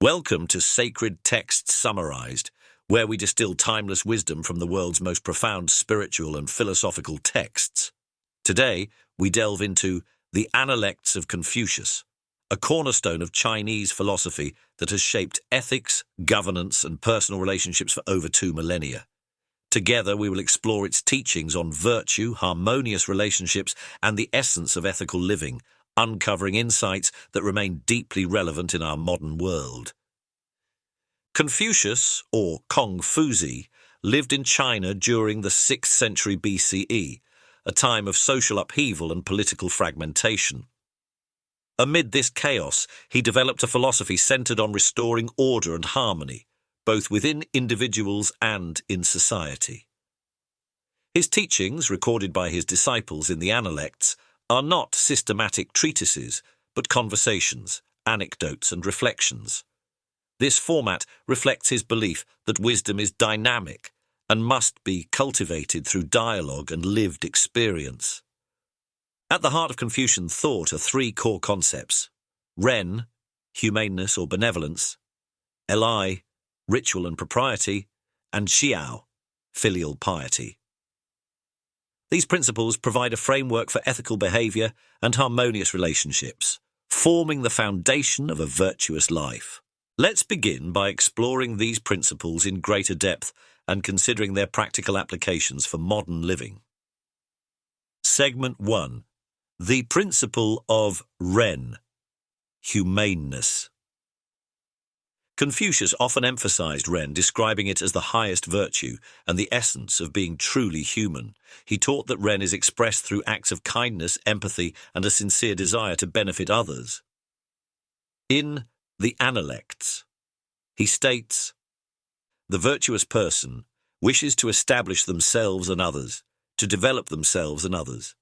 Welcome to Sacred Texts Summarized, where we distill timeless wisdom from the world's most profound spiritual and philosophical texts. Today, we delve into the Analects of Confucius, a cornerstone of Chinese philosophy that has shaped ethics, governance, and personal relationships for over 2 millennia. Together, we will explore its teachings on virtue, harmonious relationships, and the essence of ethical living, uncovering insights that remain deeply relevant in our modern world. Confucius, or Confuzi, lived in China during the 6th century BCE, a time of social upheaval and political fragmentation. Amid this chaos, he developed a philosophy centered on restoring order and harmony, both within individuals and in society. His teachings, recorded by his disciples in the Analects, are not systematic treatises, but conversations, anecdotes, and reflections. This format reflects his belief that wisdom is dynamic and must be cultivated through dialogue and lived experience. At the heart of Confucian thought are 3 core concepts: Ren, humaneness or benevolence; Eli, ritual and propriety; and Xiao, filial piety. These principles provide a framework for ethical behavior and harmonious relationships, forming the foundation of a virtuous life. Let's begin by exploring these principles in greater depth and considering their practical applications for modern living. Segment 1. The principle of Ren, humaneness. Confucius often emphasized Ren, describing it as the highest virtue and the essence of being truly human. He taught that Ren is expressed through acts of kindness, empathy, and a sincere desire to benefit others. In the Analects, he states, "The virtuous person wishes to establish themselves and others, to develop themselves and others.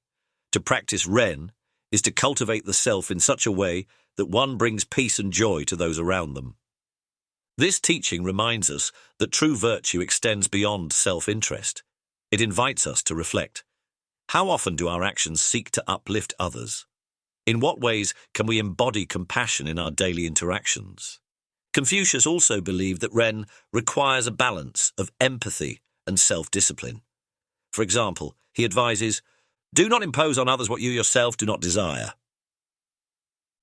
To practice Ren is to cultivate the self in such a way that one brings peace and joy to those around them." This teaching reminds us that true virtue extends beyond self-interest. It invites us to reflect. How often do our actions seek to uplift others? In what ways can we embody compassion in our daily interactions? Confucius also believed that Ren requires a balance of empathy and self-discipline. For example, he advises, "Do not impose on others what you yourself do not desire."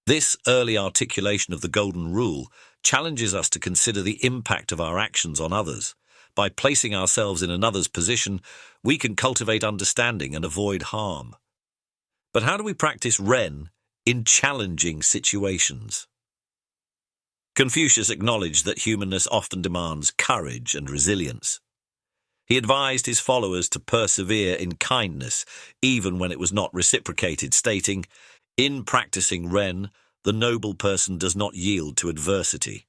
This early articulation of the Golden Rule challenges us to consider the impact of our actions on others. By placing ourselves in another's position, we can cultivate understanding and avoid harm. But how do we practice Ren in challenging situations? Confucius acknowledged that humanness often demands courage and resilience. He advised his followers to persevere in kindness, even when it was not reciprocated, stating, "In practicing Ren, the noble person does not yield to adversity."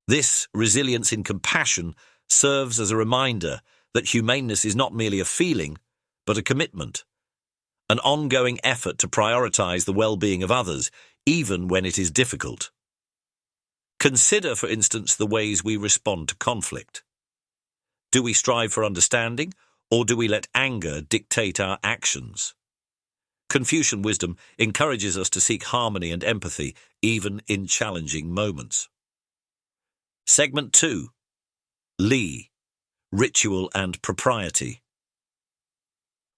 This resilience in compassion serves as a reminder that humaneness is not merely a feeling, but a commitment, an ongoing effort to prioritize the well-being of others, even when it is difficult. Consider, for instance, the ways we respond to conflict. Do we strive for understanding, or do we let anger dictate our actions? Confucian wisdom encourages us to seek harmony and empathy, even in challenging moments. Segment 2. Li, ritual and propriety.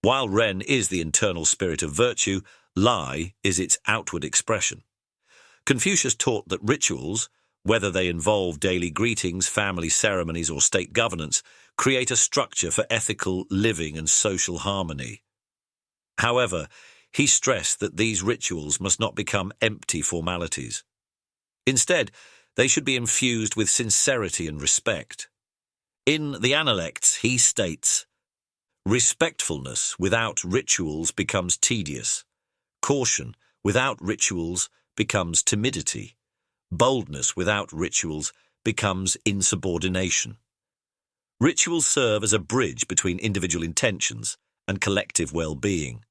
While Ren is the internal spirit of virtue, Li is its outward expression. Confucius taught that rituals, whether they involve daily greetings, family ceremonies, or state governance, create a structure for ethical living and social harmony. However, he stressed that these rituals must not become empty formalities. Instead, they should be infused with sincerity and respect. In the Analects, he states, "Respectfulness without rituals becomes tedious. Caution without rituals becomes timidity. Boldness without rituals becomes insubordination." Rituals serve as a bridge between individual intentions and collective well-being.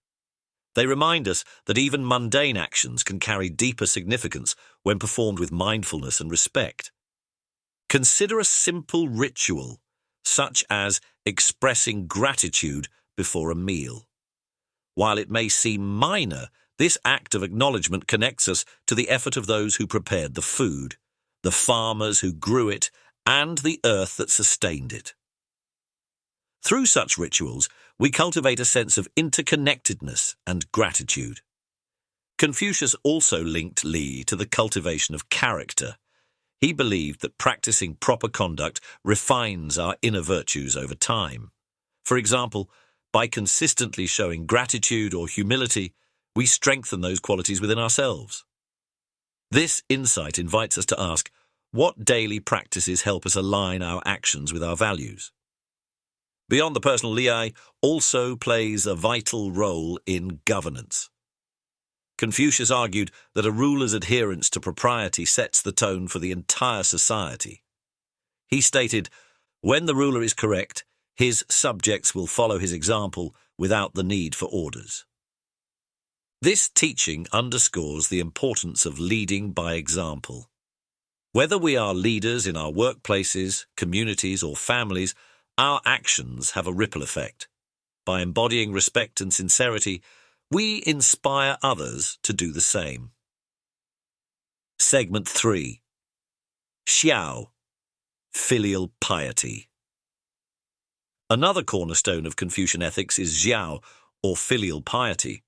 They remind us that even mundane actions can carry deeper significance when performed with mindfulness and respect. Consider a simple ritual, such as expressing gratitude before a meal. While it may seem minor, this act of acknowledgement connects us to the effort of those who prepared the food. the farmers who grew it, and the earth that sustained it. Through such rituals, we cultivate a sense of interconnectedness and gratitude. Confucius also linked Li to the cultivation of character. He believed that practicing proper conduct refines our inner virtues over time. For example, by consistently showing gratitude or humility, we strengthen those qualities within ourselves. This insight invites us to ask, what daily practices help us align our actions with our values? Beyond the personal, Li also plays a vital role in governance. Confucius argued that a ruler's adherence to propriety sets the tone for the entire society. He stated, when the ruler is correct, his subjects will follow his example without the need for orders. This teaching underscores the importance of leading by example. Whether we are leaders in our workplaces, communities, or families, our actions have a ripple effect. By embodying respect and sincerity, we inspire others to do the same. Segment 3. Xiao, filial piety. Another cornerstone of Confucian ethics is xiao, or filial piety.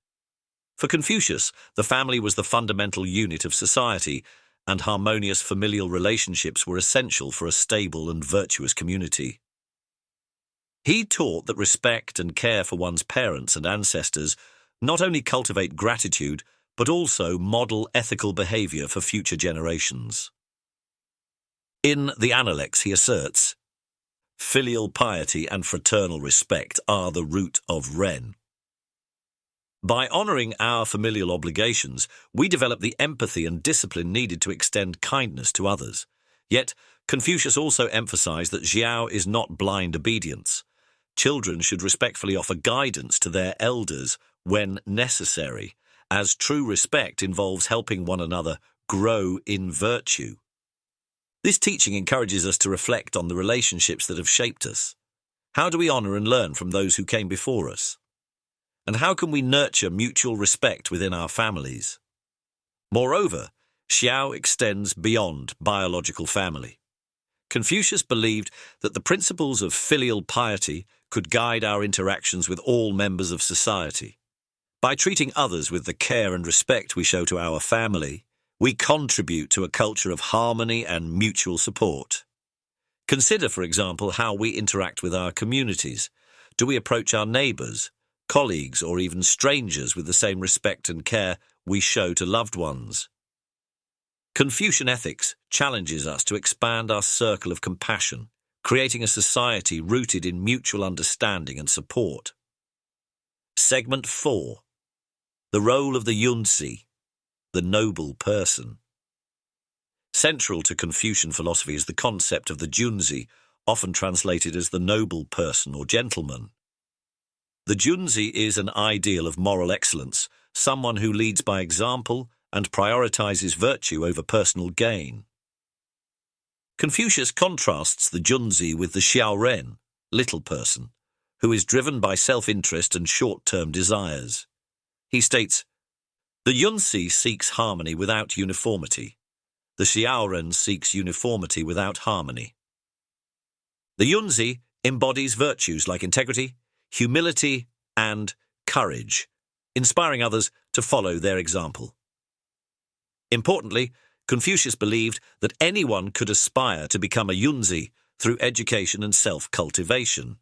For Confucius, the family was the fundamental unit of society, and harmonious familial relationships were essential for a stable and virtuous community. He taught that respect and care for one's parents and ancestors not only cultivate gratitude, but also model ethical behavior for future generations. In the Analects, he asserts, filial piety and fraternal respect are the root of Ren. By honoring our familial obligations, we develop the empathy and discipline needed to extend kindness to others. Yet, Confucius also emphasized that xiao is not blind obedience. Children should respectfully offer guidance to their elders when necessary, as true respect involves helping one another grow in virtue. This teaching encourages us to reflect on the relationships that have shaped us. How do we honor and learn from those who came before us? And how can we nurture mutual respect within our families? Moreover, xiao extends beyond biological family. Confucius believed that the principles of filial piety could guide our interactions with all members of society. By treating others with the care and respect we show to our family, we contribute to a culture of harmony and mutual support. Consider, for example, how we interact with our communities. Do we approach our neighbours, colleagues, or even strangers with the same respect and care we show to loved ones? Confucian ethics challenges us to expand our circle of compassion, creating a society rooted in mutual understanding and support. Segment 4. The role of the yunzi, the noble person. Central to Confucian philosophy is the concept of the junzi, often translated as the noble person or gentleman. The junzi is an ideal of moral excellence, someone who leads by example and prioritizes virtue over personal gain. Confucius contrasts the junzi with the xiaoren, little person, who is driven by self-interest and short-term desires. He states, the yunzi seeks harmony without uniformity. The xiaoren seeks uniformity without harmony. The yunzi embodies virtues like integrity, humility, and courage, inspiring others to follow their example. Importantly, Confucius believed that anyone could aspire to become a yunzi through education and self-cultivation.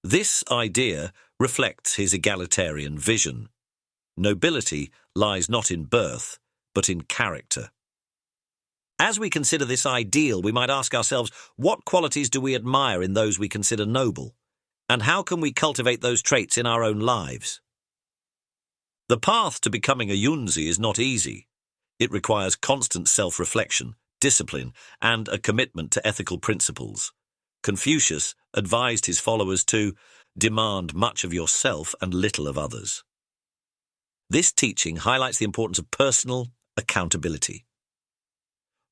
This idea reflects his egalitarian vision. Nobility lies not in birth, but in character. As we consider this ideal, we might ask ourselves, what qualities do we admire in those we consider noble? And how can we cultivate those traits in our own lives? The path to becoming a yunzi is not easy. It requires constant self-reflection, discipline, and a commitment to ethical principles. Confucius advised his followers to demand much of yourself and little of others. This teaching highlights the importance of personal accountability.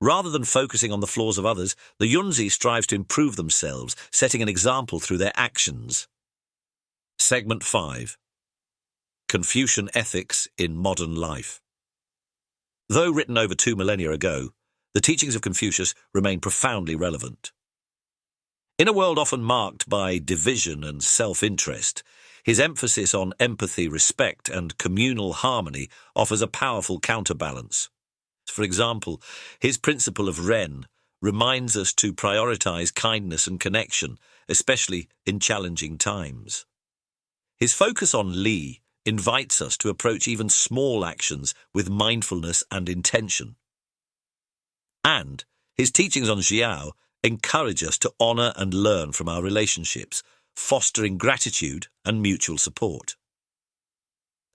Rather than focusing on the flaws of others, the yunzi strives to improve themselves, setting an example through their actions. Segment 5. Confucian ethics in modern life. Though written over 2 millennia ago, the teachings of Confucius remain profoundly relevant. In a world often marked by division and self-interest, his emphasis on empathy, respect, and communal harmony offers a powerful counterbalance. For example, his principle of Ren reminds us to prioritize kindness and connection, especially in challenging times. His focus on Li invites us to approach even small actions with mindfulness and intention. And his teachings on Xiao encourage us to honor and learn from our relationships, fostering gratitude and mutual support.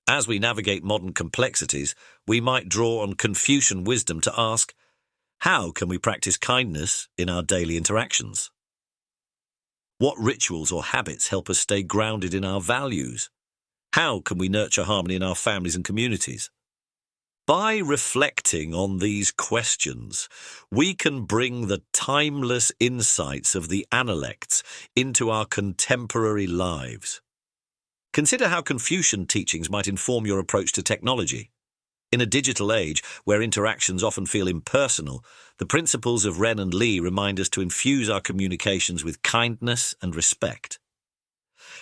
As we navigate modern complexities, we might draw on Confucian wisdom to ask, how can we practice kindness in our daily interactions? What rituals or habits help us stay grounded in our values? How can we nurture harmony in our families and communities? By reflecting on these questions, we can bring the timeless insights of the Analects into our contemporary lives. Consider how Confucian teachings might inform your approach to technology. In a digital age where interactions often feel impersonal, the principles of Ren and Li remind us to infuse our communications with kindness and respect.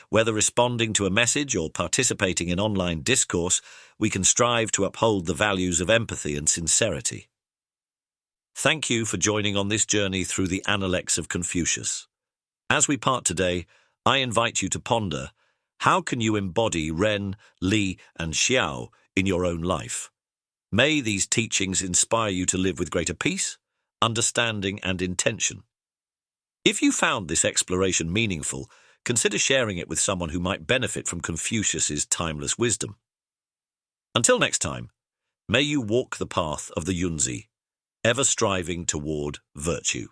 Whether responding to a message or participating in online discourse, we can strive to uphold the values of empathy and sincerity. Thank you for joining on this journey through the Analects of Confucius. As we part today, I invite you to ponder, how can you embody Ren, Li, and Xiao in your own life? May these teachings inspire you to live with greater peace, understanding, and intention. If you found this exploration meaningful, consider sharing it with someone who might benefit from Confucius's timeless wisdom. Until next time, may you walk the path of the Yunzi, ever striving toward virtue.